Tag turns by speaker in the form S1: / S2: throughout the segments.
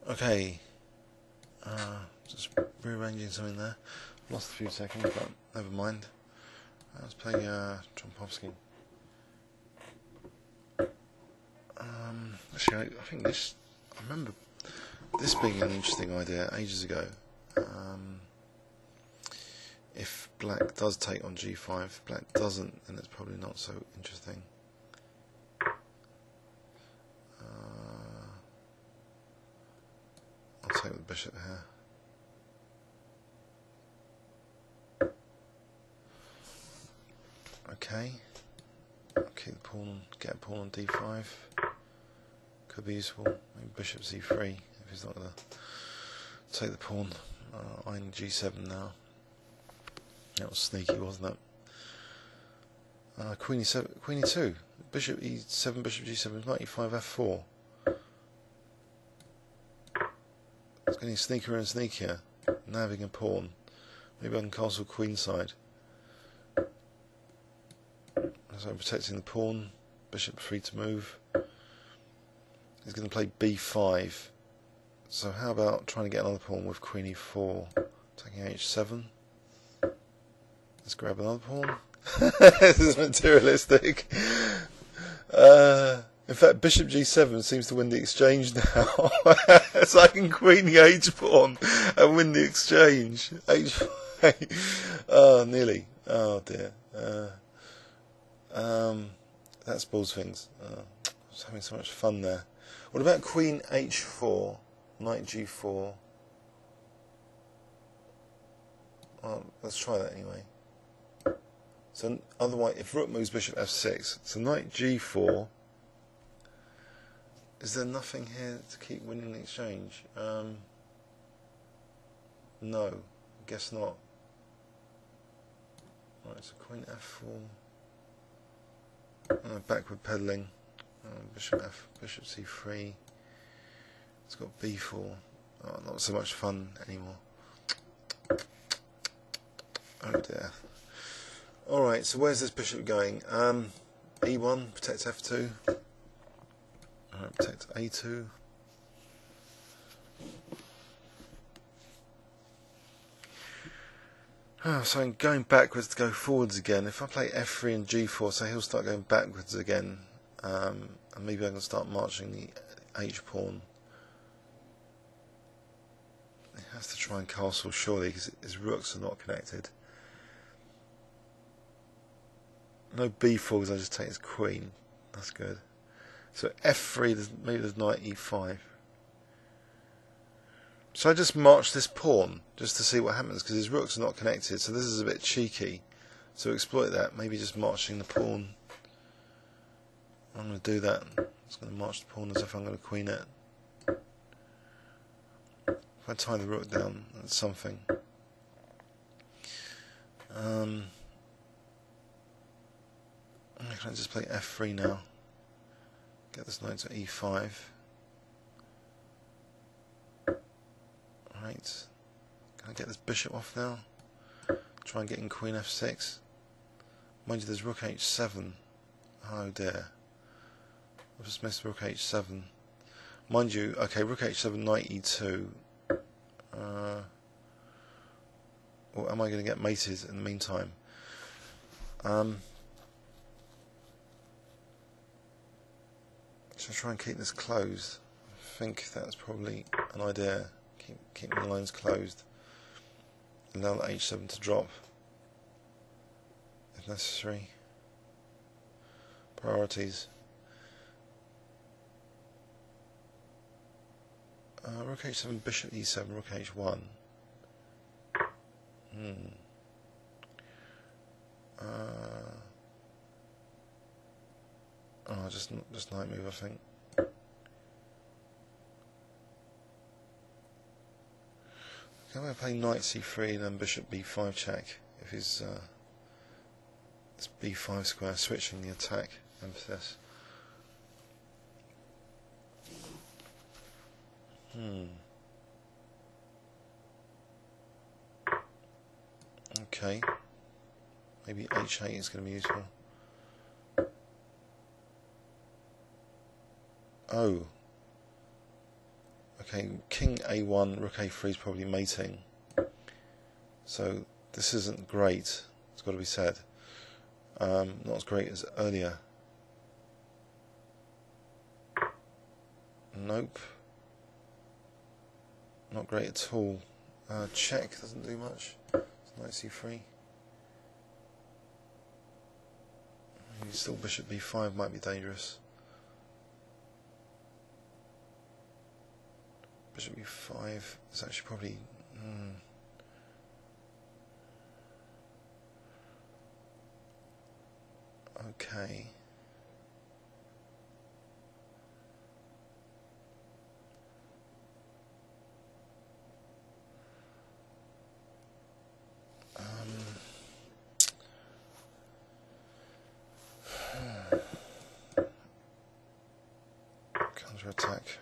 S1: Okay, just rearranging something there. Lost a few seconds, but never mind. Let's play Trompowsky. Actually, I think this. I remember this being an interesting idea ages ago. If black does take on G5, if black doesn't, then it's probably not so interesting. I'll take the bishop here. Okay. I'll keep the pawn, get a pawn on D5. Could be useful. Maybe bishop C3 if he's not going to take the pawn. I'm G7 now. That was sneaky, wasn't it? Queen E7, Queen E2, bishop E7, bishop G7, knight E5, F4. It's getting sneakier and sneakier. Nabbing a pawn. Maybe I can castle queenside. So I'm protecting the pawn. Bishop free to move. He's going to play B5. So how about trying to get another pawn with Queen E4, taking H7. Let's grab another pawn. This is materialistic. In fact, bishop G7 seems to win the exchange now. So I can queen the H pawn and win the exchange. H5. Oh, nearly. Oh dear. That spoils things. I was having so much fun there. What about Queen H4, Knight G4? Well, let's try that anyway. So otherwise, if Rook moves Bishop F6, so Knight G4. Is there nothing here to keep winning the exchange? No, I guess not. Right, so Queen F4. Backward peddling. Bishop C3. It's got B4. Oh, not so much fun anymore. Oh dear. Alright, so where's this bishop going? E1, protect F2. Alright, protect A2. Oh, so I'm going backwards to go forwards again. If I play F3 and G4, so he'll start going backwards again. And maybe I can start marching the H pawn. He has to try and castle surely because his rooks are not connected. No B4 because I just take his queen. That's good. So F3, maybe there's knight E5. So I just march this pawn just to see what happens because his rooks are not connected. So this is a bit cheeky. So exploit that. Maybe just marching the pawn. I'm going to do that. I'm just going to march the pawn as if I'm going to queen it. If I tie the rook down, that's something. Can I just play F3 now? Get this knight to E5. Right. Can I get this bishop off now? Try and get in Queen F6. Mind you, there's Rook H7. Oh dear. I've just missed Rook H7. Mind you, okay, Rook H7, Knight E2. Or am I going to get mated in the meantime? Should I try and keep this closed? I think that's probably an idea. Keep the lines closed. Allow the H7 to drop if necessary. Priorities. Rook H7, Bishop E7, Rook H1. Oh, just knight move, I think. I'm going to play Knight C3 and then Bishop B5 check. If he's this B5 square, switching the attack emphasis. Okay. Maybe H8 is going to be useful. Oh. Okay, King A1, Rook A3 is probably mating. So this isn't great, it's got to be said. Not as great as earlier. Nope. Not great at all. Check doesn't do much. It's knight c3. Maybe still bishop b5 might be dangerous. Bishop b5 is actually probably... Okay. Counter attack.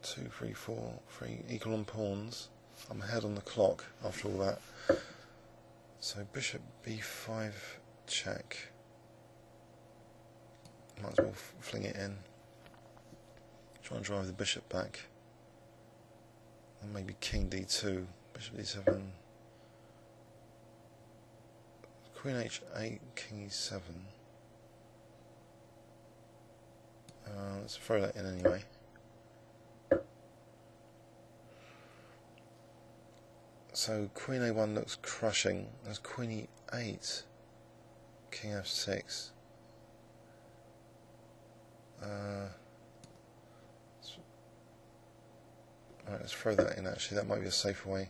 S1: 2, 3, 4, 3 equal on pawns. I'm ahead on the clock after all that. So bishop b5 check. Might as well fling it in. Try and drive the bishop back. And maybe king d2, bishop d7. Queen h8, king e7. Let's throw that in anyway. So queen a1 looks crushing. There's queen e8, king f6. Alright, let's throw that in actually, that might be a safer way.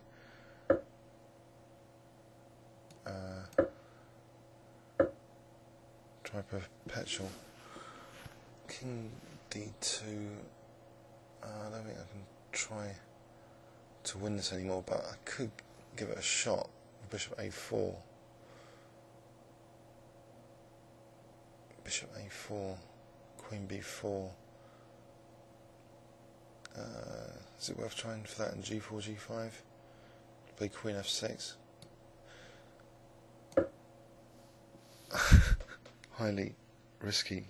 S1: Try perpetual. King d2. I don't think I can try to win this anymore, but I could give it a shot. Bishop a4. Bishop a4. Queen b4. Is it worth trying for that in g4, g5? Play queen f6. Highly risky.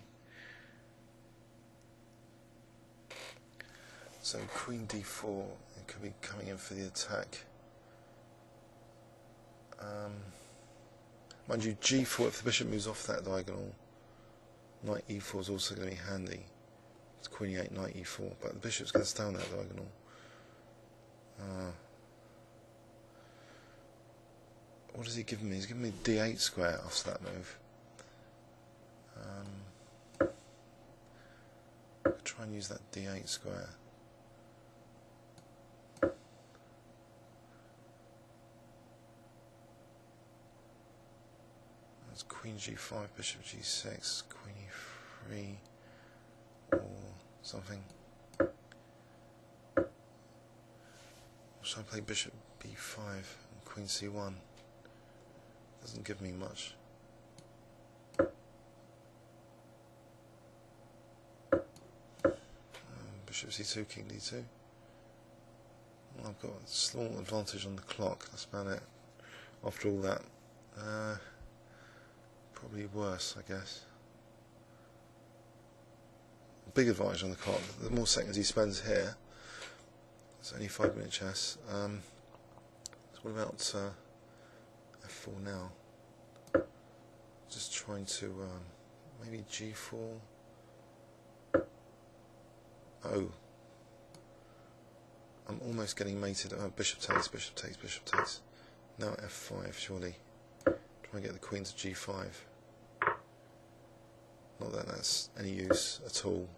S1: So queen d4, it could be coming in for the attack. Mind you, g4, if the bishop moves off that diagonal, knight e4 is also going to be handy. It's queen e8, knight e4, but the bishop's going to stay on that diagonal. What has he given me? He's given me d8 square after that move. I could try and use that d8 square. That's queen g5, bishop g6, queen e3, or something. Or should I play bishop b5 and queen c1? Doesn't give me much. Bishop c2, king d2. Well, I've got a small advantage on the clock, that's about it. After all that, probably worse, I guess. Big advantage on the clock. The more seconds he spends here, it's only 5-minute chess. So what about f4 now? Just trying to maybe g4. Oh, I'm almost getting mated. Bishop takes, bishop takes, bishop takes. Now f5, surely. Try and get the queen to g5. Not that that's any use at all.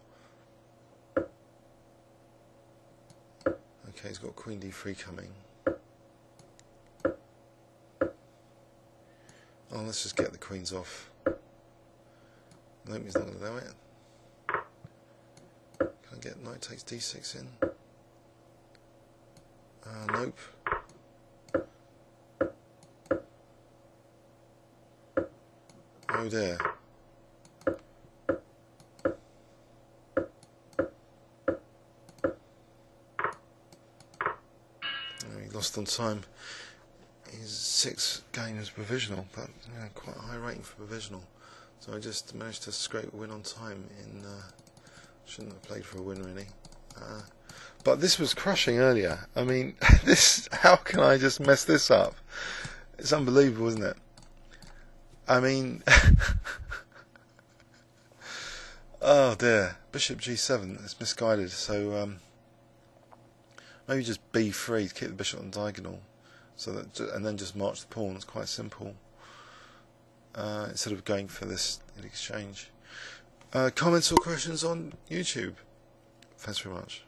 S1: Okay, he's got queen d3 coming. Oh, let's just get the queens off. Nope, he's not going to allow it. Can I get knight takes d6 in? Nope. Oh dear. He lost on time. His 6 game was provisional, but quite a high rating for provisional. So I just managed to scrape a win on time in Shouldn't have played for a win, really. But this was crushing earlier. I mean, how can I just mess this up? It's unbelievable, isn't it? I mean, oh dear. Bishop G7 is misguided, so maybe just B3 to keep the bishop on diagonal, so that, and then just march the pawn. It's quite simple. Instead of going for this in exchange. Comments or questions on YouTube? Thanks very much.